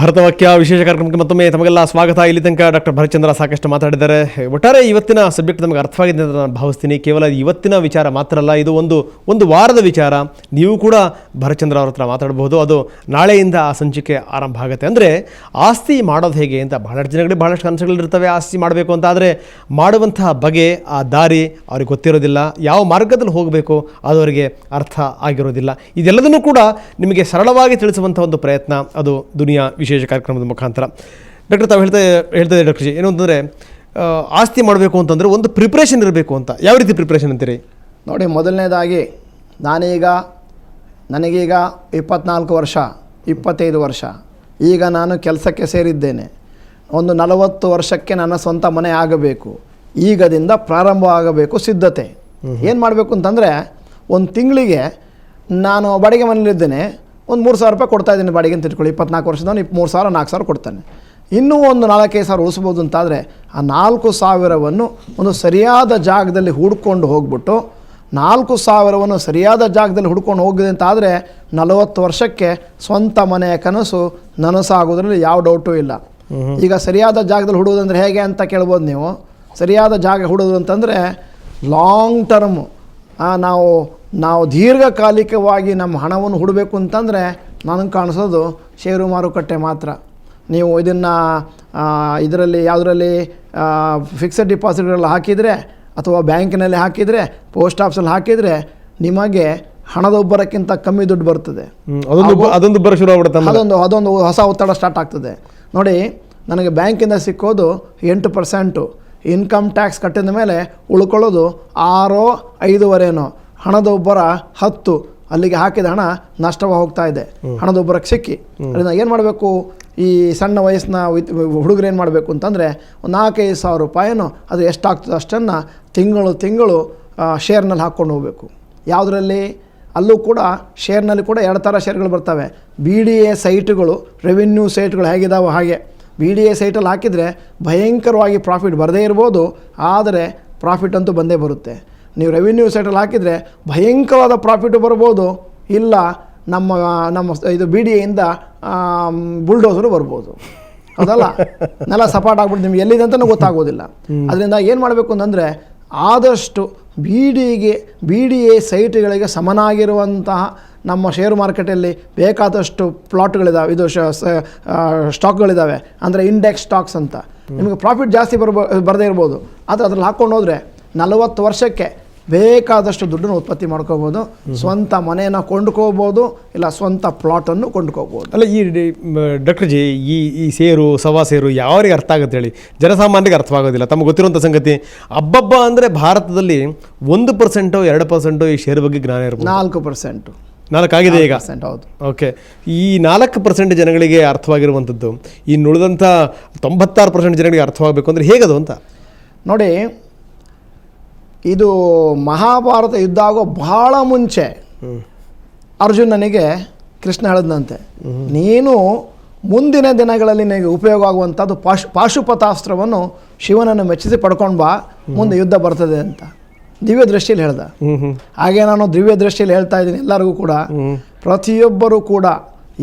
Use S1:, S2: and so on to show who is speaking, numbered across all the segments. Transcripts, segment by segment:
S1: ಭಾರತವಾಕ್ಯ ವಿಶೇಷ ಕಾರ್ಯಕ್ರಮಕ್ಕೆ ಮತ್ತೊಮ್ಮೆ ತಮಗೆಲ್ಲ ಸ್ವಾಗತ. ಇಲ್ಲಿ ತನಕ ಡಾಕ್ಟರ್ ಭರತ್ಚಂದ್ರ ಸಾಕಷ್ಟು ಮಾತಾಡಿದ್ದಾರೆ. ಒಟ್ಟಾರೆ ಇವತ್ತಿನ ಸಬ್ಜೆಕ್ಟ್ ನಮಗೆ ಅರ್ಥವಾಗಿದೆ ಅಂತ ನಾನು ಭಾವಿಸ್ತೀನಿ. ಕೇವಲ ಇವತ್ತಿನ ವಿಚಾರ ಮಾತ್ರ ಅಲ್ಲ, ಇದು ಒಂದು ವಾರದ ವಿಚಾರ. ನೀವು ಕೂಡ ಭರತ್ಚಂದ್ರ ಅವ್ರ ಹತ್ರ ಮಾತಾಡಬಹುದು. ಅದು ನಾಳೆಯಿಂದ ಆ ಸಂಚಿಕೆ ಆರಂಭ ಆಗುತ್ತೆ. ಅಂದರೆ ಆಸ್ತಿ ಮಾಡೋದು ಹೇಗೆ ಅಂತ ಬಹಳಷ್ಟು ಜನಗಳಿಗೆ ಬಹಳಷ್ಟು ಕನಸುಗಳಿರ್ತವೆ ಆಸ್ತಿ ಮಾಡಬೇಕು ಅಂತ. ಆದರೆ ಮಾಡುವಂತಹ ಬಗೆ, ಆ ದಾರಿ ಅವ್ರಿಗೆ ಗೊತ್ತಿರೋದಿಲ್ಲ. ಯಾವ ಮಾರ್ಗದಲ್ಲಿ ಹೋಗಬೇಕು ಅದು ಅವರಿಗೆ ಅರ್ಥ ಆಗಿರೋದಿಲ್ಲ. ಇದೆಲ್ಲದನ್ನೂ ಕೂಡ ನಿಮಗೆ ಸರಳವಾಗಿ ತಿಳಿಸುವಂಥ ಒಂದು ಪ್ರಯತ್ನ ಅದು ದುನಿಯಾ ವಿಶೇಷ ಕಾರ್ಯಕ್ರಮದ ಮುಖಾಂತರ. ಡಾಕ್ಟರ್ ತಾವು ಹೇಳ್ತಾ ಡಾಕ್ಟರ್ ಜಿ, ಏನು ಅಂತಂದರೆ ಆಸ್ತಿ ಮಾಡಬೇಕು ಅಂತಂದರೆ ಒಂದು ಪ್ರಿಪ್ರೇಷನ್ ಇರಬೇಕು ಅಂತ. ಯಾವ ರೀತಿ ಪ್ರಿಪ್ರೇಷನ್ ಅಂತೀರಿ?
S2: ನೋಡಿ, ಮೊದಲನೇದಾಗಿ ನನಗೀಗ 24 ವರ್ಷ, 25 ವರ್ಷ. ಈಗ ನಾನು ಕೆಲಸಕ್ಕೆ ಸೇರಿದ್ದೇನೆ. ಒಂದು 40 ವರ್ಷಕ್ಕೆ ನನ್ನ ಸ್ವಂತ ಮನೆ ಆಗಬೇಕು. ಈಗದಿಂದ ಪ್ರಾರಂಭ ಆಗಬೇಕು ಸಿದ್ಧತೆ. ಏನು ಮಾಡಬೇಕು ಅಂತಂದರೆ, ಒಂದು ತಿಂಗಳಿಗೆ ನಾನು ಬಾಡಿಗೆ ಮನೇಲಿದ್ದೇನೆ, ಒಂದು 3,000 ರೂಪಾಯಿ ಕೊಡ್ತಾಯಿದ್ದೀನಿ ಬಾಡಿಗೆ ಅಂತ ಇಟ್ಕೊಳ್ಳಿ. 24 ವರ್ಷದವನು 3,000 4,000 ಕೊಡ್ತಾನೆ. ಇನ್ನೂ ಒಂದು 4,000 ಉಳಿಸ್ಬೋದು ಅಂತಾದರೆ ಆ 4,000ವನ್ನು ಒಂದು ಸರಿಯಾದ ಜಾಗದಲ್ಲಿ ಹುಡ್ಕೊಂಡು ಹೋಗ್ಬಿಟ್ಟು 4,000ವನ್ನು ಸರಿಯಾದ ಜಾಗದಲ್ಲಿ ಹುಡ್ಕೊಂಡು ಹೋಗಿದೆ ಅಂತಾದರೆ 40 ವರ್ಷಕ್ಕೆ ಸ್ವಂತ ಮನೆಯ ಕನಸು ನನಸಾಗೋದ್ರಲ್ಲಿ ಯಾವ ಡೌಟು ಇಲ್ಲ. ಈಗ ಸರಿಯಾದ ಜಾಗದಲ್ಲಿ ಹುಡುವುದಂದ್ರೆ ಹೇಗೆ ಅಂತ ಕೇಳ್ಬೋದು ನೀವು. ಸರಿಯಾದ ಜಾಗ ಹುಡುವುದು ಅಂತಂದರೆ ಲಾಂಗ್ ಟರ್ಮು, ನಾವು ದೀರ್ಘಕಾಲಿಕವಾಗಿ ನಮ್ಮ ಹಣವನ್ನು ಹುಡಬೇಕು ಅಂತಂದರೆ ನನಗೆ ಕಾಣಿಸೋದು ಷೇರು ಮಾರುಕಟ್ಟೆ ಮಾತ್ರ. ನೀವು ಇದರಲ್ಲಿ ಯಾವುದರಲ್ಲಿ ಫಿಕ್ಸೆಡ್ ಡಿಪಾಸಿಟ್ಗಳಲ್ಲಿ ಹಾಕಿದರೆ ಅಥವಾ ಬ್ಯಾಂಕಿನಲ್ಲಿ ಹಾಕಿದರೆ, ಪೋಸ್ಟ್ ಆಫೀಸಲ್ಲಿ ಹಾಕಿದರೆ ನಿಮಗೆ ಹಣದೊಬ್ಬರಕ್ಕಿಂತ ಕಮ್ಮಿ ದುಡ್ಡು ಬರ್ತದೆ. ಅದೊಂದು ಹೊಸ ಒತ್ತಡ ಸ್ಟಾರ್ಟ್ ಆಗ್ತದೆ. ನೋಡಿ, ನನಗೆ ಬ್ಯಾಂಕಿಂದ ಸಿಕ್ಕೋದು 8%, ಇನ್ಕಮ್ ಟ್ಯಾಕ್ಸ್ ಕಟ್ಟಿದ ಮೇಲೆ ಉಳ್ಕೊಳ್ಳೋದು 6 5.25, ಹಣದೊಬ್ಬರ 10, ಅಲ್ಲಿಗೆ ಹಾಕಿದ ಹಣ ನಷ್ಟವಾಗಿ ಹೋಗ್ತಾ ಇದೆ ಹಣದೊಬ್ಬರಕ್ಕೆ ಸಿಕ್ಕಿ. ಅದರಿಂದ ಏನು ಮಾಡಬೇಕು, ಈ ಸಣ್ಣ ವಯಸ್ಸಿನ ಹುಡುಗರು ಏನು ಮಾಡಬೇಕು ಅಂತಂದರೆ ಒಂದು 4-5 ಸಾವಿರ ರೂಪಾಯಿನೋ ಅದು ಎಷ್ಟಾಗ್ತದೆ ಅಷ್ಟನ್ನು ತಿಂಗಳು ಶೇರ್ನಲ್ಲಿ ಹಾಕ್ಕೊಂಡು ಹೋಗಬೇಕು. ಯಾವುದರಲ್ಲಿ? ಅಲ್ಲೂ ಕೂಡ ಶೇರ್ನಲ್ಲಿ ಕೂಡ 2 ಥರ ಶೇರ್ಗಳು ಬರ್ತವೆ. BDA ಸೈಟ್ಗಳು, ರೆವಿನ್ಯೂ ಸೈಟ್ಗಳು ಹೇಗಿದ್ದಾವೆ ಹಾಗೆ. BDA ಸೈಟಲ್ಲಿ ಹಾಕಿದರೆ ಭಯಂಕರವಾಗಿ ಪ್ರಾಫಿಟ್ ಬರದೇ ಇರ್ಬೋದು, ಆದರೆ ಪ್ರಾಫಿಟ್ ಅಂತೂ ಬಂದೇ ಬರುತ್ತೆ. ನೀವು ರೆವಿನ್ಯೂ ಸೈಟಲ್ಲಿ ಹಾಕಿದರೆ ಭಯಂಕರವಾದ ಪ್ರಾಫಿಟು ಬರ್ಬೋದು, ಇಲ್ಲ ನಮ್ಮ ಇದು BDAಯಿಂದ ಬುಲ್ಡೋಸರು ಬರ್ಬೋದು. ಅದಲ್ಲ, ನೆಲ ಸಪಾಟ್ ಆಗ್ಬಿಟ್ಟು ನಿಮ್ಗೆ ಎಲ್ಲಿದೆ ಅಂತಲೂ ಗೊತ್ತಾಗೋದಿಲ್ಲ. ಅದರಿಂದ ಏನು ಮಾಡಬೇಕು ಅಂತಂದರೆ ಆದಷ್ಟು BDA ಸೈಟ್ಗಳಿಗೆ ಸಮನಾಗಿರುವಂತಹ ನಮ್ಮ ಷೇರು ಮಾರ್ಕೆಟಲ್ಲಿ ಬೇಕಾದಷ್ಟು ಪ್ಲಾಟ್ಗಳಿದ್ದಾವೆ, ಇದು ಸ್ಟಾಕ್ಗಳಿದ್ದಾವೆ. ಅಂದರೆ ಇಂಡೆಕ್ಸ್ ಸ್ಟಾಕ್ಸ್ ಅಂತ. ನಿಮಗೆ ಪ್ರಾಫಿಟ್ ಜಾಸ್ತಿ ಬರದೇ ಇರ್ಬೋದು, ಆದರೆ ಅದ್ರಲ್ಲಿ ಹಾಕ್ಕೊಂಡು ಹೋದರೆ 40 ವರ್ಷಕ್ಕೆ ಬೇಕಾದಷ್ಟು ದುಡ್ಡನ್ನು ಉತ್ಪತ್ತಿ ಮಾಡ್ಕೋಬೋದು. ಸ್ವಂತ ಮನೆಯನ್ನು ಕೊಂಡ್ಕೋಬೋದು, ಇಲ್ಲ ಸ್ವಂತ ಪ್ಲಾಟನ್ನು ಕೊಂಡ್ಕೋಬೋದು.
S1: ಅಲ್ಲ, ಈ ಡಾಕ್ಟರ್ ಜಿ, ಈ ಸೇರು ಸವಾ ಸೇರು ಯಾರಿಗೆ ಅರ್ಥ ಆಗುತ್ತೆ ಹೇಳಿ? ಜನಸಾಮಾನ್ಯರಿಗೆ ಅರ್ಥವಾಗೋದಿಲ್ಲ. ತಮಗೆ ಗೊತ್ತಿರುವಂಥ ಸಂಗತಿ, ಹಬ್ಬಬ್ಬ ಅಂದರೆ ಭಾರತದಲ್ಲಿ 1% 2% ಈ ಶೇರು ಬಗ್ಗೆ ಜ್ಞಾನ ಇರ್ಬೋದು.
S2: 4%
S1: 4 ಆಗಿದೆ ಈಗ.
S2: ಹೌದು.
S1: ಓಕೆ, ಈ 4% ಜನಗಳಿಗೆ ಅರ್ಥವಾಗಿರುವಂಥದ್ದು ಇನ್ನು ಉಳಿದಂಥ 96% ಜನಗಳಿಗೆ ಅರ್ಥವಾಗಬೇಕು ಅಂದರೆ ಹೇಗದು ಅಂತ
S2: ನೋಡಿ. ಇದು ಮಹಾಭಾರತ ಯುದ್ಧ ಆಗೋ ಬಹಳ ಮುಂಚೆ ಅರ್ಜುನನಿಗೆ ಕೃಷ್ಣ ಹೇಳಿದಂತೆ, ನೀನು ಮುಂದಿನ ದಿನಗಳಲ್ಲಿ ನಿನಗೆ ಉಪಯೋಗ ಆಗುವಂಥದ್ದು ಪಾಶುಪತಾಸ್ತ್ರವನ್ನು ಶಿವನನ್ನು ಮೆಚ್ಚಿಸಿ ಪಡ್ಕೊಂಡು ಬಾ, ಮುಂದೆ ಯುದ್ಧ ಬರ್ತದೆ ಅಂತ ದಿವ್ಯ ದೃಷ್ಟಿಯಲ್ಲಿ ಹೇಳ್ದ. ಹಾಗೆ ನಾನು ದಿವ್ಯ ದೃಷ್ಟಿಯಲ್ಲಿ ಹೇಳ್ತಾ ಇದ್ದೀನಿ ಎಲ್ಲರಿಗೂ ಕೂಡ, ಪ್ರತಿಯೊಬ್ಬರೂ ಕೂಡ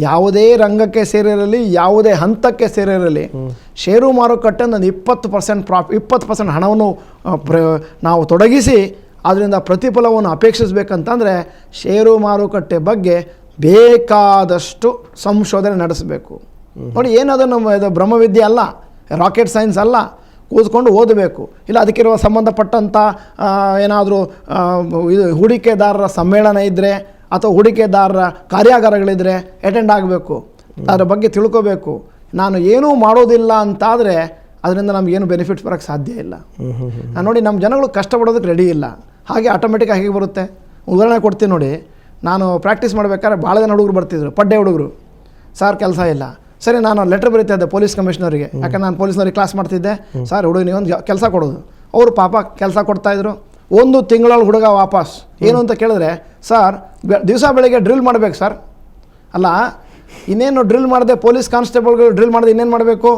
S2: ಯಾವುದೇ ರಂಗಕ್ಕೆ ಸೇರಿರಲಿ, ಯಾವುದೇ ಹಂತಕ್ಕೆ ಸೇರಿರಲಿ, ಷೇರು ಮಾರುಕಟ್ಟೆ ಒಂದು 20% ಹಣವನ್ನು ನಾವು ತೊಡಗಿಸಿ ಅದರಿಂದ ಪ್ರತಿಫಲವನ್ನು ಅಪೇಕ್ಷಿಸಬೇಕಂತಂದರೆ ಷೇರು ಮಾರುಕಟ್ಟೆ ಬಗ್ಗೆ ಬೇಕಾದಷ್ಟು ಸಂಶೋಧನೆ ನಡೆಸಬೇಕು. ನೋಡಿ, ಏನದು ಇದು ಬ್ರಹ್ಮವಿದ್ಯೆ ಅಲ್ಲ, ರಾಕೆಟ್ ಸೈನ್ಸ್ ಅಲ್ಲ. ಕೂತ್ಕೊಂಡು ಓದಬೇಕು. ಇಲ್ಲ ಅದಕ್ಕಿರುವ ಸಂಬಂಧಪಟ್ಟಂಥ ಏನಾದರೂ ಇದು ಹೂಡಿಕೆದಾರರ ಸಮ್ಮೇಳನ ಇದ್ದರೆ ಅಥವಾ ಹೂಡಿಕೆದಾರರ ಕಾರ್ಯಾಗಾರಗಳಿದ್ದರೆ ಅಟೆಂಡ್ ಆಗಬೇಕು, ಅದರ ಬಗ್ಗೆ ತಿಳ್ಕೋಬೇಕು. ನಾನು ಏನೂ ಮಾಡೋದಿಲ್ಲ ಅಂತಾದರೆ ಅದರಿಂದ ನಮಗೇನು ಬೆನಿಫಿಟ್ಸ್ ಬರೋಕ್ಕೆ ಸಾಧ್ಯ ಇಲ್ಲ. ನೋಡಿ, ನಮ್ಮ ಜನಗಳು ಕಷ್ಟಪಡೋದಕ್ಕೆ ರೆಡಿ ಇಲ್ಲ. ಹಾಗೆ ಆಟೋಮೆಟಿಕ್ ಹೇಗೆ ಬರುತ್ತೆ? ಉದಾಹರಣೆ ಕೊಡ್ತೀನಿ ನೋಡಿ. ನಾನು ಪ್ರಾಕ್ಟೀಸ್ ಮಾಡಬೇಕಾದ್ರೆ ಭಾಳ ಜನ ಹುಡುಗರು ಬರ್ತಿದ್ರು, ಪಡ್ಡೆ ಹುಡುಗರು. ಸರ್ ಕೆಲಸ ಇಲ್ಲ. ಸರಿ, ನಾನು ಲೆಟ್ರ್ ಬರೀತಾ ಇದ್ದೆ ಪೊಲೀಸ್ ಕಮಿಷನರಿಗೆ, ಯಾಕಂದ್ರೆ ನಾನು ಪೊಲೀಸ್ನವ್ರಿಗೆ ಕ್ಲಾಸ್ ಮಾಡ್ತಿದ್ದೆ. ಸರ್, ಹುಡುಗನಿಗೆ ಒಂದು ಕೆಲಸ ಕೊಡೋದು. ಅವರು ಪಾಪ ಕೆಲಸ ಕೊಡ್ತಾಯಿದ್ರು. 1 ತಿಂಗಳೊಳಗೆ ಹುಡುಗ ವಾಪಸ್. ಏನು ಅಂತ ಕೇಳಿದ್ರೆ, ಸರ್ ದಿವಸ ಬೆಳಗ್ಗೆ ಡ್ರಿಲ್ ಮಾಡಬೇಕು ಸರ್. ಅಲ್ಲ, ಇನ್ನೇನು ಡ್ರಿಲ್ ಮಾಡಿದೆ, ಪೊಲೀಸ್ ಕಾನ್ಸ್ಟೇಬಲ್ಗಳು ಡ್ರಿಲ್ ಮಾಡಿದೆ, ಇನ್ನೇನು ಮಾಡಬೇಕು?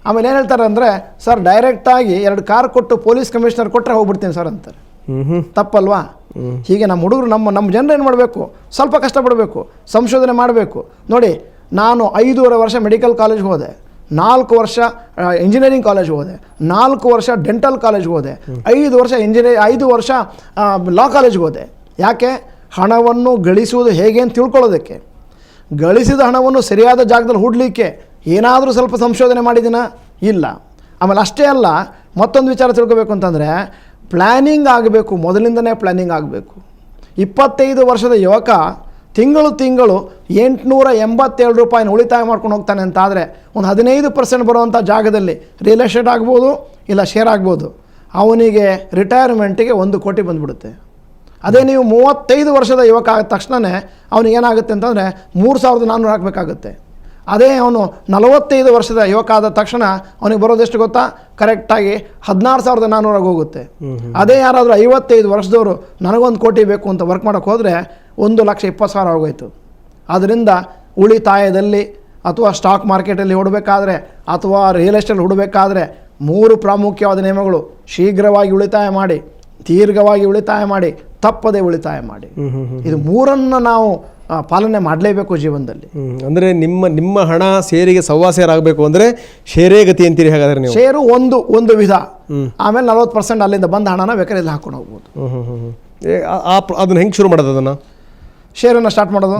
S2: ಆಮೇಲೆ ಏನು ಹೇಳ್ತಾರೆ ಅಂದರೆ, ಸರ್ ಡೈರೆಕ್ಟಾಗಿ 2 ಕಾರ್ ಕೊಟ್ಟು ಪೊಲೀಸ್ ಕಮಿಷನರ್ ಕೊಟ್ಟರೆ ಹೋಗ್ಬಿಡ್ತೀನಿ ಸರ್ ಅಂತಾರೆ. ತಪ್ಪಲ್ವಾ? ಹೀಗೆ ನಮ್ಮ ಹುಡುಗರು ನಮ್ಮ ಜನರು ಏನು ಮಾಡಬೇಕು, ಸ್ವಲ್ಪ ಕಷ್ಟಪಡಬೇಕು, ಸಂಶೋಧನೆ ಮಾಡಬೇಕು. ನೋಡಿ, ನಾನು 5.5 ವರ್ಷ ಮೆಡಿಕಲ್ ಕಾಲೇಜ್ಗೆ ಹೋದೆ, 4 ವರ್ಷ ಇಂಜಿನಿಯರಿಂಗ್ ಕಾಲೇಜ್ಗೆ ಹೋದೆ, 4 ವರ್ಷ ಡೆಂಟಲ್ ಕಾಲೇಜ್ಗೆ ಹೋದೆ, 5 ವರ್ಷ ಲಾ ಕಾಲೇಜ್ಗೆ ಹೋದೆ. ಯಾಕೆ? ಹಣವನ್ನು ಗಳಿಸುವುದು ಹೇಗೆ ಅಂತ ತಿಳ್ಕೊಳ್ಳೋದಕ್ಕೆ. ಗಳಿಸಿದ ಹಣವನ್ನು ಸರಿಯಾದ ಜಾಗದಲ್ಲಿ ಹೂಡಲಿಕ್ಕೆ ಏನಾದರೂ ಸ್ವಲ್ಪ ಸಂಶೋಧನೆ ಮಾಡಿದ್ದೀನಾ? ಇಲ್ಲ. ಆಮೇಲೆ ಅಷ್ಟೇ ಅಲ್ಲ, ಮತ್ತೊಂದು ವಿಚಾರ ತಿಳ್ಕೊಬೇಕು ಅಂತಂದರೆ ಪ್ಲ್ಯಾನಿಂಗ್ ಆಗಬೇಕು, ಮೊದಲಿಂದನೇ ಪ್ಲ್ಯಾನಿಂಗ್ ಆಗಬೇಕು. 25 ವರ್ಷದ ಯುವಕ ತಿಂಗಳು 887 ರೂಪಾಯಿನ ಉಳಿತಾಯ ಮಾಡ್ಕೊಂಡು ಹೋಗ್ತಾನೆ ಅಂತಾದರೆ ಒಂದು 15% ಬರುವಂಥ ಜಾಗದಲ್ಲಿ ರಿಯಲ್ ಎಸ್ಟೇಟ್ ಆಗ್ಬೋದು, ಇಲ್ಲ ಶೇರ್ ಆಗ್ಬೋದು, ಅವನಿಗೆ ರಿಟೈರ್ಮೆಂಟಿಗೆ 1 ಕೋಟಿ ಬಂದುಬಿಡುತ್ತೆ. ಅದೇ ನೀವು 35 ವರ್ಷದ ಯುವಕ ಆದ ತಕ್ಷಣವೇ ಅವನಿಗೆ ಏನಾಗುತ್ತೆ ಅಂತಂದರೆ 3400 ಹಾಕಬೇಕಾಗುತ್ತೆ. ಅದೇ ಅವನು 45 ವರ್ಷದ ಯುವಕ ಆದ ತಕ್ಷಣ ಅವನಿಗೆ ಬರೋದೆಷ್ಟು ಗೊತ್ತಾ? ಕರೆಕ್ಟಾಗಿ 16,400 ಹೋಗುತ್ತೆ. ಅದೇ ಯಾರಾದರೂ 55 ವರ್ಷದವರು ನನಗೊಂದು ಕೋಟಿ ಬೇಕು ಅಂತ ವರ್ಕ್ ಮಾಡೋಕ್ಕೆ ಹೋದರೆ 1,20,000 ಆಗೋಯ್ತು. ಆದ್ದರಿಂದ ಉಳಿತಾಯದಲ್ಲಿ ಅಥವಾ ಸ್ಟಾಕ್ ಮಾರ್ಕೆಟಲ್ಲಿ ಹೂಡಬೇಕಾದ್ರೆ ಅಥವಾ ರಿಯಲ್ ಎಸ್ಟೇಟ್ ಹೂಡಬೇಕಾದ್ರೆ 3 ಪ್ರಾಮುಖ್ಯವಾದ ನಿಯಮಗಳು: ಶೀಘ್ರವಾಗಿ ಉಳಿತಾಯ ಮಾಡಿ, ದೀರ್ಘವಾಗಿ ಉಳಿತಾಯ ಮಾಡಿ, ತಪ್ಪದೆ ಉಳಿತಾಯ ಮಾಡಿ. ಇದು 3 ನಾವು ಪಾಲನೆ ಮಾಡಲೇಬೇಕು ಜೀವನದಲ್ಲಿ.
S1: ಅಂದರೆ ನಿಮ್ಮ ಹಣ ಶೇರಿಗೆ ಸವ್ವಾಸೇರಾಗಬೇಕು ಅಂದರೆ ಶೇರೇ ಗತಿ ಅಂತೀರಿ ಹಾಗಾದ್ರೆ ನೀವು?
S2: ಶೇರು ಒಂದು ವಿಧ, ಆಮೇಲೆ 40% ಅಲ್ಲಿಂದ ಬಂದ ಹಣನ ಬೇಕಾದ್ರೆ ಇಲ್ಲಿ ಹಾಕೊಂಡು ಹೋಗ್ಬೋದು.
S1: ಅದನ್ನ ಹೆಂಗೆ ಶುರು ಮಾಡೋದು? ಅದನ್ನು
S2: ಶೇರನ್ನು ಸ್ಟಾರ್ಟ್ ಮಾಡೋದು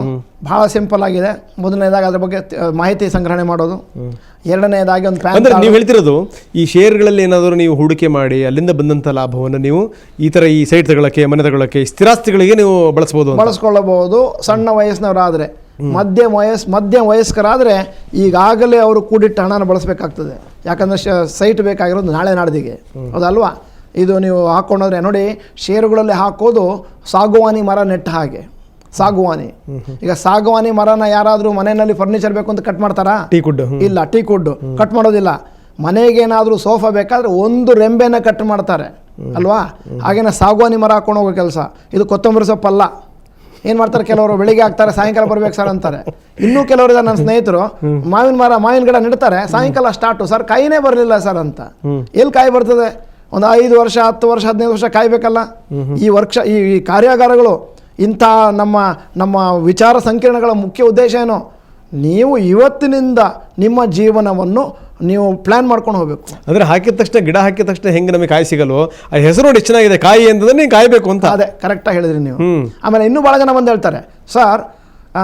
S2: ಭಾಳ ಸಿಂಪಲ್ ಆಗಿದೆ. ಮೊದಲನೇದಾಗಿ ಅದ್ರ ಬಗ್ಗೆ ಮಾಹಿತಿ ಸಂಗ್ರಹಣೆ ಮಾಡೋದು. ಎರಡನೇದಾಗಿ ಒಂದು ಪ್ಯಾನ್.
S1: ಅಂದರೆ ನೀವು ಹೇಳ್ತಿರೋದು ಈ ಶೇರ್ಗಳಲ್ಲಿ ಏನಾದರೂ ನೀವು ಹೂಡಿಕೆ ಮಾಡಿ ಅಲ್ಲಿಂದ ಬಂದಂಥ ಲಾಭವನ್ನು ನೀವು ಈ ಥರ ಈ ಸೈಟ್ ತಗೊಳ್ಳೋಕ್ಕೆ, ಮನೆ ತಗೊಳ್ಳೋಕ್ಕೆ, ಸ್ಥಿರಾಸ್ತಿಗಳಿಗೆ ನೀವು
S2: ಬಳಸ್ಕೊಳ್ಳಬಹುದು. ಸಣ್ಣ ವಯಸ್ಸಿನವರಾದರೆ, ಮಧ್ಯಮ ವಯಸ್ಕರಾದರೆ ಈಗಾಗಲೇ ಅವರು ಕೂಡಿಟ್ಟ ಹಣನ ಬಳಸಬೇಕಾಗ್ತದೆ. ಯಾಕಂದರೆ ಸೈಟ್ ಬೇಕಾಗಿರೋದು ನಾಳೆ ನಾಡ್ದಿಗೆ, ಹೌದಲ್ವಾ? ಇದು ನೀವು ಹಾಕ್ಕೊಂಡ್ರೆ ನೋಡಿ, ಶೇರುಗಳಲ್ಲಿ ಹಾಕೋದು ಸಾಗುವಾನಿ ಮರ ನೆಟ್ಟ ಹಾಗೆ. ಸಾಗುವಾನಿ, ಈಗ ಸಾಗುವಾನಿ ಮರನ ಯಾರಾದರೂ ಮನೆಯಲ್ಲಿ ಫರ್ನಿಚರ್ ಬೇಕು ಅಂತ ಕಟ್ ಮಾಡ್ತಾರಾ? ಇಲ್ಲ, ಟೀಕುಡ್ ಕಟ್ ಮಾಡೋದಿಲ್ಲ. ಮನೆಗೇನಾದರೂ ಸೋಫಾ ಬೇಕಾದರೆ ಒಂದು ರೆಂಬೆನ ಕಟ್ ಮಾಡ್ತಾರೆ ಅಲ್ವಾ? ಹಾಗೇನೆ ಸಾಗುವಾನಿ ಮರ ಹಾಕೊಂಡು ಹೋಗೋ ಕೆಲಸ. ಇದು ಕೊತ್ತಂಬರಿ ಸೊಪ್ಪಲ್ಲ. ಏನು ಮಾಡ್ತಾರೆ ಕೆಲವರು, ಬೆಳಿಗ್ಗೆ ಹಾಕ್ತಾರೆ, ಸಾಯಂಕಾಲ ಬರ್ಬೇಕು ಸರ್ ಅಂತಾರೆ. ಇನ್ನೂ ಕೆಲವರು ನನ್ನ ಸ್ನೇಹಿತರು ಮಾವಿನ ಗಿಡ ನೆಡ್ತಾರೆ, ಸಾಯಂಕಾಲ ಸ್ಟಾರ್ಟು, ಸರ್ ಕಾಯಿನೇ ಬರಲಿಲ್ಲ ಸರ್ ಅಂತ. ಎಲ್ಲಿ ಕಾಯಿ ಬರ್ತದೆ? ಒಂದು 5 ವರ್ಷ, 10 ವರ್ಷ, 15 ವರ್ಷ ಕಾಯಬೇಕಲ್ಲ. ಈ ಕಾರ್ಯಾಗಾರಗಳು, ಇಂಥ ನಮ್ಮ ವಿಚಾರ ಸಂಕಿರಣಗಳ ಮುಖ್ಯ ಉದ್ದೇಶ ಏನು? ನೀವು ಇವತ್ತಿನಿಂದ ನಿಮ್ಮ ಜೀವನವನ್ನು ನೀವು ಪ್ಲ್ಯಾನ್ ಮಾಡ್ಕೊಂಡು ಹೋಗಬೇಕು.
S1: ಅಂದರೆ ಹಾಕಿದ ತಕ್ಷಣ, ಗಿಡ ಹಾಕಿದ ತಕ್ಷಣ ಹೆಂಗೆ ನಮಗೆ ಕಾಯಿ ಸಿಗಲ್ವೋ, ಆ ಹೆಸರು ನೋಡಿ ಎಷ್ಟು ಚೆನ್ನಾಗಿದೆ, ಕಾಯಿ ಅಂತಂದ್ರೆ ನೀವು ಕಾಯಬೇಕು ಅಂತ.
S2: ಅದೇ ಕರೆಕ್ಟಾಗಿ ಹೇಳಿದ್ರಿ ನೀವು. ಆಮೇಲೆ ಇನ್ನೂ ಭಾಳ ಜನ ಬಂದು ಹೇಳ್ತಾರೆ, ಸರ್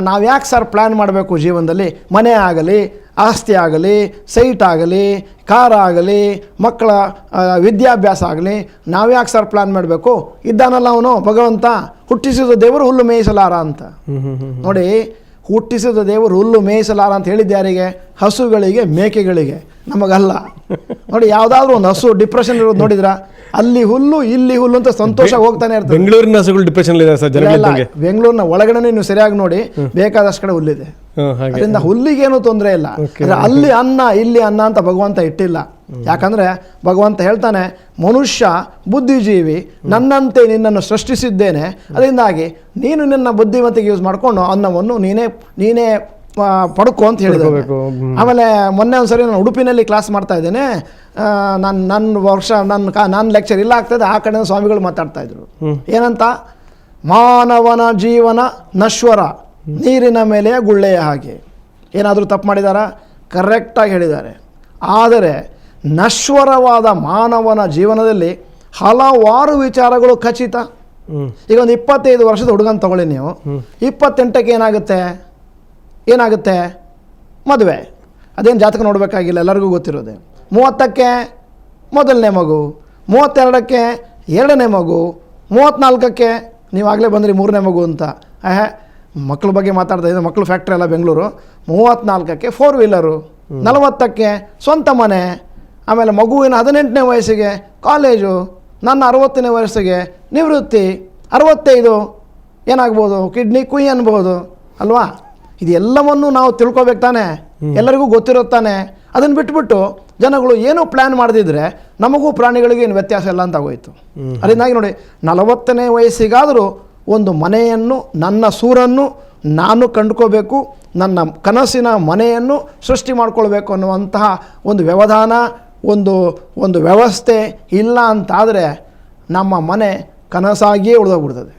S2: ನಾವು ಯಾಕೆ ಸರ್ ಪ್ಲ್ಯಾನ್ ಮಾಡಬೇಕು ಜೀವನದಲ್ಲಿ? ಮನೆ ಆಗಲಿ, ಆಸ್ತಿ ಆಗಲಿ, ಸೈಟ್ ಆಗಲಿ, ಕಾರ್ ಆಗಲಿ, ಮಕ್ಕಳ ವಿದ್ಯಾಭ್ಯಾಸ ಆಗಲಿ, ನಾವು ಯಾಕೆ ಸರ್ ಪ್ಲ್ಯಾನ್ ಮಾಡಬೇಕು? ಇದ್ದಾನಲ್ಲ ಅವನು ಭಗವಂತ, ಹುಟ್ಟಿಸಿದ ದೇವರು ಹುಲ್ಲು ಮೇಯಿಸಲಾರ ಅಂತ. ನೋಡಿ, ಹುಟ್ಟಿಸಿದ ದೇವರು ಹುಲ್ಲು ಮೇಯಿಸಲಾರ ಅಂತ ಹೇಳಿದ್ದು ಯಾರಿಗೆ? ಹಸುಗಳಿಗೆ, ಮೇಕೆಗಳಿಗೆ, ನಮಗಲ್ಲ. ನೋಡಿ, ಯಾವುದಾದ್ರೂ ಒಂದು ಹಸು ಡಿಪ್ರೆಷನ್ ಇರೋದು ನೋಡಿದ್ರ? ಅಲ್ಲಿ ಹುಲ್ಲು, ಇಲ್ಲಿ ಹುಲ್ಲು ಅಂತ ಸಂತೋಷ ಹೋಗ್ತಾನೆ ಇರ್ತದೆ.
S1: ಬೆಂಗಳೂರಿನ ಹಸುಗಳು ಡಿಪ್ರೆಷನ್ ಇದೆ ಸರ್.
S2: ಬೆಂಗಳೂರಿನ ಒಳಗಡೆ ನೀವು ಸರಿಯಾಗಿ ನೋಡಿ, ಬೇಕಾದಷ್ಟು ಕಡೆ ಹುಲ್ಲಿದೆ. ಅದರಿಂದ ಹುಲ್ಲಿಗೇನು ತೊಂದರೆ ಇಲ್ಲ. ಅಲ್ಲಿ ಅನ್ನ, ಇಲ್ಲಿ ಅನ್ನ ಅಂತ ಭಗವಂತ ಇಟ್ಟಿಲ್ಲ. ಯಾಕಂದ್ರೆ ಭಗವಂತ ಹೇಳ್ತಾನೆ, ಮನುಷ್ಯ ಬುದ್ಧಿಜೀವಿ, ನನ್ನಂತೆ ನಿನ್ನನ್ನು ಸೃಷ್ಟಿಸಿದ್ದೇನೆ, ಅದರಿಂದಾಗಿ ನೀನು ನಿನ್ನ ಬುದ್ಧಿವಂತಿಗೆ ಯೂಸ್ ಮಾಡಿಕೊಂಡು ಅನ್ನವನ್ನು ನೀನೇ ಪಡ್ಕೊ ಅಂತ ಹೇಳಿದ್ರು. ಆಮೇಲೆ ಮೊನ್ನೆ ಒಂದ್ಸರಿ ನಾನು ಉಡುಪಿನಲ್ಲಿ ಕ್ಲಾಸ್ ಮಾಡ್ತಾ ಇದ್ದೇನೆ. ನನ್ನ ಲೆಕ್ಚರ್ ಇಲ್ಲ ಆಗ್ತದೆ, ಆ ಕಡೆ ಸ್ವಾಮಿಗಳು ಮಾತಾಡ್ತಾ ಇದ್ರು. ಏನಂತ? ಮಾನವನ ಜೀವನ ನಶ್ವರ, ನೀರಿನ ಮೇಲೆ ಗುಳ್ಳೆಯ ಹಾಗೆ. ಏನಾದರೂ ತಪ್ಪು ಮಾಡಿದಾರಾ? ಕರೆಕ್ಟಾಗಿ ಹೇಳಿದ್ದಾರೆ. ಆದರೆ ನಶ್ವರವಾದ ಮಾನವನ ಜೀವನದಲ್ಲಿ ಹಲವಾರು ವಿಚಾರಗಳು ಖಚಿತ. ಈಗ ಒಂದು 25 ವರ್ಷದ ಹುಡುಗನ ತಗೊಳ್ಳಿ ನೀವು, 28ಕ್ಕೆ ಏನಾಗುತ್ತೆ? ಮದುವೆ. ಅದೇನು ಜಾತಕ ನೋಡಬೇಕಾಗಿಲ್ಲ, ಎಲ್ಲರಿಗೂ ಗೊತ್ತಿರೋದೆ. 30ಕ್ಕೆ ಮೊದಲನೇ ಮಗು, 32ಕ್ಕೆ 2ನೇ ಮಗು, 34ಕ್ಕೆ ನೀವಾಗಲೇ ಬಂದ್ರಿ 3ನೇ ಮಗು ಅಂತ. ಮಕ್ಕಳ ಬಗ್ಗೆ ಮಾತಾಡ್ತಾ ಇದ್ದೆ, ಮಕ್ಕಳು ಫ್ಯಾಕ್ಟ್ರಿ ಅಲ್ಲ ಬೆಂಗಳೂರು. 34ಕ್ಕೆ 4 ವೀಲರು, 40ಕ್ಕೆ ಸ್ವಂತ ಮನೆ, ಆಮೇಲೆ ಮಗುವಿನ 18ನೇ ವಯಸ್ಸಿಗೆ ಕಾಲೇಜು, ನನ್ನ 60ನೇ ವಯಸ್ಸಿಗೆ ನಿವೃತ್ತಿ, 65 ಏನಾಗ್ಬೋದು? ಕಿಡ್ನಿ ಕುಯ್ ಅನ್ಬೋದು ಅಲ್ವಾ? ಇದೆಲ್ಲವನ್ನು ನಾವು ತಿಳ್ಕೊಬೇಕು ತಾನೆ, ಎಲ್ಲರಿಗೂ ಗೊತ್ತಿರುತ್ತಾನೆ. ಅದನ್ನು ಬಿಟ್ಬಿಟ್ಟು ಜನಗಳು ಏನೂ ಪ್ಲ್ಯಾನ್ ಮಾಡದಿದ್ರೆ ನಮಗೂ ಪ್ರಾಣಿಗಳಿಗೆ ಏನು ವ್ಯತ್ಯಾಸ ಇಲ್ಲ ಅಂತ ಆಗೋಯ್ತು. ಅದರಿಂದಾಗಿ ನೋಡಿ, 40ನೇ ವಯಸ್ಸಿಗಾದರೂ ಒಂದು ಮನೆಯನ್ನು, ನನ್ನ ಸೂರನ್ನು ನಾನು ಕಂಡುಕೋಬೇಕು, ನನ್ನ ಕನಸಿನ ಮನೆಯನ್ನು ಸೃಷ್ಟಿ ಮಾಡ್ಕೊಳ್ಬೇಕು ಅನ್ನುವಂತಹ ಒಂದು ವ್ಯವಧಾನ, ಒಂದು ವ್ಯವಸ್ಥೆ ಇಲ್ಲ ಅಂತಾದರೆ ನಮ್ಮ ಮನೆ ಕನಸಾಗಿಯೇ ಉಳಿದೋಗ್ಬಿಡ್ತದೆ.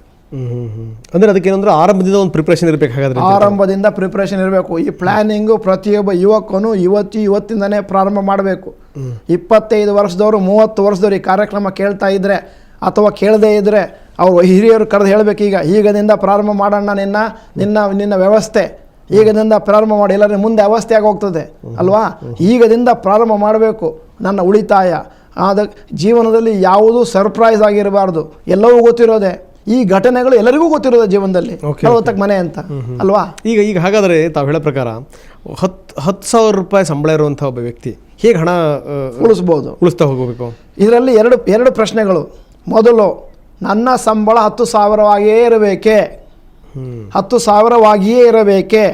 S1: ಅಂದರೆ ಅದಕ್ಕೇನಂದ್ರೆ ಆರಂಭದಿಂದ ಒಂದು ಪ್ರಿಪ್ರೇಷನ್ ಇರಬೇಕು. ಹಾಗಾದ್ರೆ
S2: ಆರಂಭದಿಂದ ಪ್ರಿಪ್ರೇಷನ್ ಇರಬೇಕು. ಈ ಪ್ಲ್ಯಾನಿಂಗು ಪ್ರತಿಯೊಬ್ಬ ಯುವಕನು ಇವತ್ತಿಂದನೇ ಪ್ರಾರಂಭ ಮಾಡಬೇಕು. 25 ವರ್ಷದವರು 30 ವರ್ಷದವ್ರು ಈ ಕಾರ್ಯಕ್ರಮ ಕೇಳ್ತಾ ಇದ್ದರೆ ಅಥವಾ ಕೇಳದೇ ಇದ್ದರೆ ಅವರು ಹಿರಿಯರು ಕರೆದು ಹೇಳಬೇಕು, ಈಗದಿಂದ ಪ್ರಾರಂಭ ಮಾಡೋಣ ನಿನ್ನ ವ್ಯವಸ್ಥೆ, ಈಗದಿಂದ ಪ್ರಾರಂಭ ಮಾಡಿ, ಎಲ್ಲರೂ ಮುಂದೆ ಅವಸ್ಥೆ ಆಗಿ ಹೋಗ್ತದೆ ಅಲ್ವಾ. ಈಗದಿಂದ ಪ್ರಾರಂಭ ಮಾಡಬೇಕು. ನನ್ನ ಉಳಿತಾಯ ಜೀವನದಲ್ಲಿ ಯಾವುದೂ ಸರ್ಪ್ರೈಸ್ ಆಗಿರಬಾರ್ದು, ಎಲ್ಲವೂ ಗೊತ್ತಿರೋದೆ. ಈ ಘಟನೆಗಳು ಎಲ್ಲರಿಗೂ ಗೊತ್ತಿರೋದು ಜೀವನದಲ್ಲಿ, ಹೊತ್ತಕ್ಕೆ ಮನೆ ಅಂತ ಅಲ್ವಾ.
S1: ಈಗ ಹಾಗಾದರೆ ತಾವು ಹೇಳೋ ಪ್ರಕಾರ 10,000 ರೂಪಾಯಿ ಸಂಬಳ ಇರುವಂಥ ಒಬ್ಬ ವ್ಯಕ್ತಿ ಹೇಗೆ ಹಣ ಉಳಿಸ್ತಾ ಹೋಗಬೇಕು? ಇದರಲ್ಲಿ
S2: ಎರಡು ಪ್ರಶ್ನೆಗಳು. ಮೊದಲು, ನನ್ನ ಸಂಬಳ 10,000 ಇರಬೇಕೇ? 10,000 ಇರಬೇಕೇ?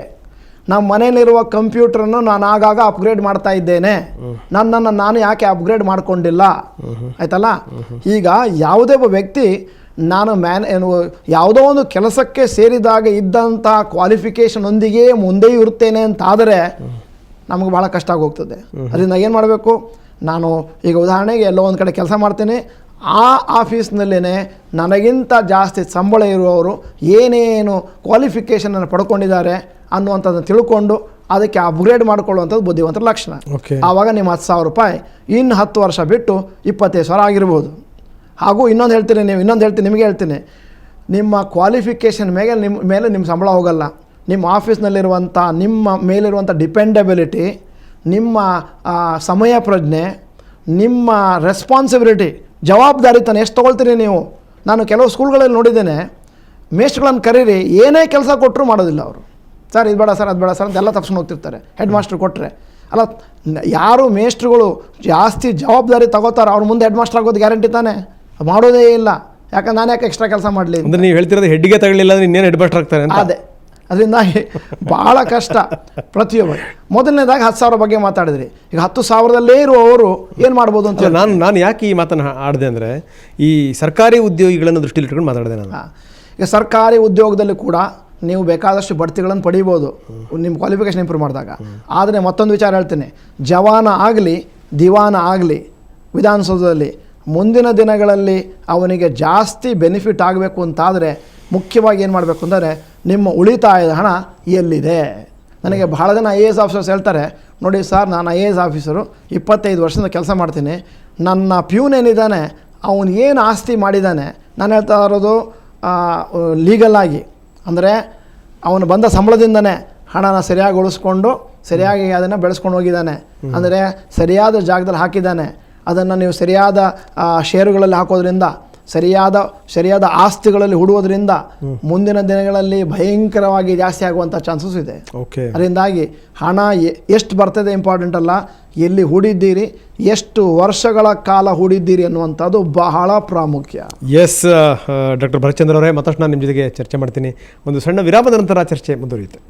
S2: ನಮ್ಮ ಮನೆಯಲ್ಲಿರುವ ಕಂಪ್ಯೂಟರನ್ನು ನಾನು ಆಗಾಗ ಅಪ್ಗ್ರೇಡ್ ಮಾಡ್ತಾ ಇದ್ದೇನೆ, ನನ್ನನ್ನು ನಾನು ಯಾಕೆ ಅಪ್ಗ್ರೇಡ್ ಮಾಡಿಕೊಂಡಿಲ್ಲ? ಆಯ್ತಲ್ಲ. ಈಗ ಯಾವುದೇ ಒಬ್ಬ ವ್ಯಕ್ತಿ ನಾನು ಯಾವುದೋ ಒಂದು ಕೆಲಸಕ್ಕೆ ಸೇರಿದಾಗ ಇದ್ದಂಥ ಕ್ವಾಲಿಫಿಕೇಷನ್ ಒಂದಿಗೆ ಮುಂದೆಯೂ ಇರ್ತೇನೆ ಅಂತಾದರೆ ನಮಗೆ ಭಾಳ ಕಷ್ಟ ಆಗೋಗ್ತದೆ. ಅದರಿಂದ ಏನು ಮಾಡಬೇಕು? ನಾನು ಈಗ ಉದಾಹರಣೆಗೆ ಎಲ್ಲೋ ಒಂದು ಕಡೆ ಕೆಲಸ ಮಾಡ್ತೇನೆ, ಆ ಆಫೀಸ್ನಲ್ಲೇ ನನಗಿಂತ ಜಾಸ್ತಿ ಸಂಬಳ ಇರುವವರು ಏನೇನು ಕ್ವಾಲಿಫಿಕೇಷನನ್ನು ಪಡ್ಕೊಂಡಿದ್ದಾರೆ ಅನ್ನುವಂಥದ್ದನ್ನು ತಿಳ್ಕೊಂಡು ಅದಕ್ಕೆ ಅಪ್ಗ್ರೇಡ್ ಮಾಡ್ಕೊಳ್ಳುವಂಥದ್ದು ಬುದ್ಧಿವಂತರ ಲಕ್ಷಣ. ಆವಾಗ ನಿಮ್ಮ 10,000 ರೂಪಾಯಿ ಇನ್ನು 10 ವರ್ಷ ಬಿಟ್ಟು 25,000 ಆಗಿರ್ಬೋದು. ಹಾಗೂ ಇನ್ನೊಂದು ಹೇಳ್ತೀನಿ ನಿಮಗೆ ಹೇಳ್ತೀನಿ, ನಿಮ್ಮ ಕ್ವಾಲಿಫಿಕೇಷನ್ ಮೇಲೆ ನಿಮ್ಮ ಸಂಬಳ ಹೋಗಲ್ಲ. ನಿಮ್ಮ ಆಫೀಸ್ನಲ್ಲಿರುವಂಥ ನಿಮ್ಮ ಮೇಲಿರುವಂಥ ಡಿಪೆಂಡಬಿಲಿಟಿ, ನಿಮ್ಮ ಸಮಯ ಪ್ರಜ್ಞೆ, ನಿಮ್ಮ ರೆಸ್ಪಾನ್ಸಿಬಿಲಿಟಿ, ಜವಾಬ್ದಾರಿತನ ಎಷ್ಟು ತೊಗೊಳ್ತೀರಿ ನೀವು. ನಾನು ಕೆಲವು ಸ್ಕೂಲ್ಗಳಲ್ಲಿ ನೋಡಿದ್ದೇನೆ, ಮೇಸ್ಟ್ರುಗಳನ್ನು ಕರೀರಿ, ಏನೇ ಕೆಲಸ ಕೊಟ್ಟರು ಮಾಡೋದಿಲ್ಲ ಅವರು. ಸರ್ ಇದು ಬೇಡ ಸರ್, ಅದು ಬೇಡ ಸರ್ ಅಂತ ಎಲ್ಲ ತಪ್ಸ್ಕೊಂಡು ಹೋಗ್ತಿರ್ತಾರೆ. ಹೆಡ್ ಮಾಸ್ಟ್ರು ಕೊಟ್ಟರೆ ಅಲ್ಲ, ಯಾರು ಮೇಸ್ಟ್ರುಗಳು ಜಾಸ್ತಿ ಜವಾಬ್ದಾರಿ ತಗೋತಾರೆ ಅವ್ರ ಮುಂದೆ ಹೆಡ್ ಮಾಸ್ಟರ್ ಆಗೋದು ಗ್ಯಾರಂಟಿ ತಾನೆ? ಮಾಡೋದೇ ಇಲ್ಲ. ಯಾಕಂದ್ರೆ ನಾನು ಯಾಕೆ ಎಕ್ಸ್ಟ್ರಾ ಕೆಲಸ ಮಾಡಲಿ
S1: ಅಂದರೆ ನೀವು ಹೇಳ್ತಿರೋದು ಹೆಡ್ಗೆ ತಗೊಳ್ಳಿಲ್ಲ ಅಂದರೆ ಇನ್ನೇನು ಹೆಡ್ ಮಾಸ್ಟರ್ ಆಗ್ತಾರೆ ಅಂತ.
S2: ಅದೇ, ಅದರಿಂದಾಗಿ ಭಾಳ ಕಷ್ಟ ಪ್ರತಿಯೊಬ್ಬರು. ಮೊದಲನೇದಾಗಿ 10,000 ಬಗ್ಗೆ ಮಾತಾಡಿದ್ರಿ. ಈಗ 10,000ದಲ್ಲೇ ಇರುವವರು ಏನು ಮಾಡ್ಬೋದು ಅಂತ
S1: ನಾನು ಯಾಕೆ ಈ ಮಾತನ್ನು ಆಡಿದೆ ಅಂದರೆ, ಈ ಸರ್ಕಾರಿ ಉದ್ಯೋಗಿಗಳನ್ನು ದೃಷ್ಟಿಯಲ್ಲಿ ಇಟ್ಕೊಂಡು ಮಾತಾಡಿದೆ ನಾನು.
S2: ಈಗ ಸರ್ಕಾರಿ ಉದ್ಯೋಗದಲ್ಲಿ ಕೂಡ ನೀವು ಬೇಕಾದಷ್ಟು ಬಡ್ತಿಗಳನ್ನು ಪಡಿಬೋದು ನಿಮ್ಮ ಕ್ವಾಲಿಫಿಕೇಷನ್ ಇಂಪ್ರೂವ್ ಮಾಡಿದಾಗ. ಆದರೆ ಮತ್ತೊಂದು ವಿಚಾರ ಹೇಳ್ತೀನಿ, ಜವಾನ ಆಗಲಿ ದಿವಾನ ಆಗಲಿ ವಿಧಾನಸೌಧದಲ್ಲಿ ಮುಂದಿನ ದಿನಗಳಲ್ಲಿ ಅವನಿಗೆ ಜಾಸ್ತಿ ಬೆನಿಫಿಟ್ ಆಗಬೇಕು ಅಂತಾದರೆ ಮುಖ್ಯವಾಗಿ ಏನು ಮಾಡಬೇಕು ಅಂದರೆ, ನಿಮ್ಮ ಉಳಿತಾಯದ ಹಣ ಎಲ್ಲಿದೆ? ನನಗೆ ಬಹಳ ಜನ IAS ಆಫೀಸರ್ಸ್ ಹೇಳ್ತಾರೆ, ನೋಡಿ ಸರ್ ನಾನು IAS ಆಫೀಸರು 25 ವರ್ಷದಿಂದ ಕೆಲಸ ಮಾಡ್ತೀನಿ, ನನ್ನ ಪ್ಯೂನ್ ಏನಿದ್ದಾನೆ ಅವನು ಏನು ಆಸ್ತಿ ಮಾಡಿದ್ದಾನೆ, ನಾನು ಹೇಳ್ತಾ ಇರೋದು ಲೀಗಲಾಗಿ, ಅಂದರೆ ಅವನು ಬಂದ ಸಂಬಳದಿಂದನೇ ಹಣನ ಸರಿಯಾಗಿ ಉಳಿಸ್ಕೊಂಡು ಸರಿಯಾಗಿ ಅದನ್ನು ಬೆಳೆಸ್ಕೊಂಡು ಹೋಗಿದ್ದಾನೆ, ಅಂದರೆ ಸರಿಯಾದ ಜಾಗದಲ್ಲಿ ಹಾಕಿದ್ದಾನೆ, ಅದನ್ನು ನೀವು ಸರಿಯಾದ ಷೇರುಗಳಲ್ಲಿ ಹಾಕೋದ್ರಿಂದ, ಸರಿಯಾದ ಆಸ್ತಿಗಳಲ್ಲಿ ಹೂಡುವುದರಿಂದ ಮುಂದಿನ ದಿನಗಳಲ್ಲಿ ಭಯಂಕರವಾಗಿ ಜಾಸ್ತಿ ಆಗುವಂಥ ಚಾನ್ಸಸ್ ಇದೆ. ಅದರಿಂದಾಗಿ ಹಣ ಎಷ್ಟು ಬರ್ತದೆ ಇಂಪಾರ್ಟೆಂಟ್ ಅಲ್ಲ, ಎಲ್ಲಿ ಹೂಡಿದ್ದೀರಿ, ಎಷ್ಟು ವರ್ಷಗಳ ಕಾಲ ಹೂಡಿದ್ದೀರಿ ಅನ್ನುವಂಥದ್ದು ಬಹಳ ಪ್ರಾಮುಖ್ಯ.
S1: ಎಸ್ ಡಾಕ್ಟರ್ ಭರತ್ಚಂದ್ರ ಅವರೇ, ಮತ್ತಷ್ಟು ನಾನು ನಿಮ್ಮ ಜೊತೆಗೆ ಚರ್ಚೆ ಮಾಡ್ತೀನಿ. ಒಂದು ಸಣ್ಣ ವಿರಾಮದ ನಂತರ ಚರ್ಚೆ ಮುಂದುವರಿಯುತ್ತೆ.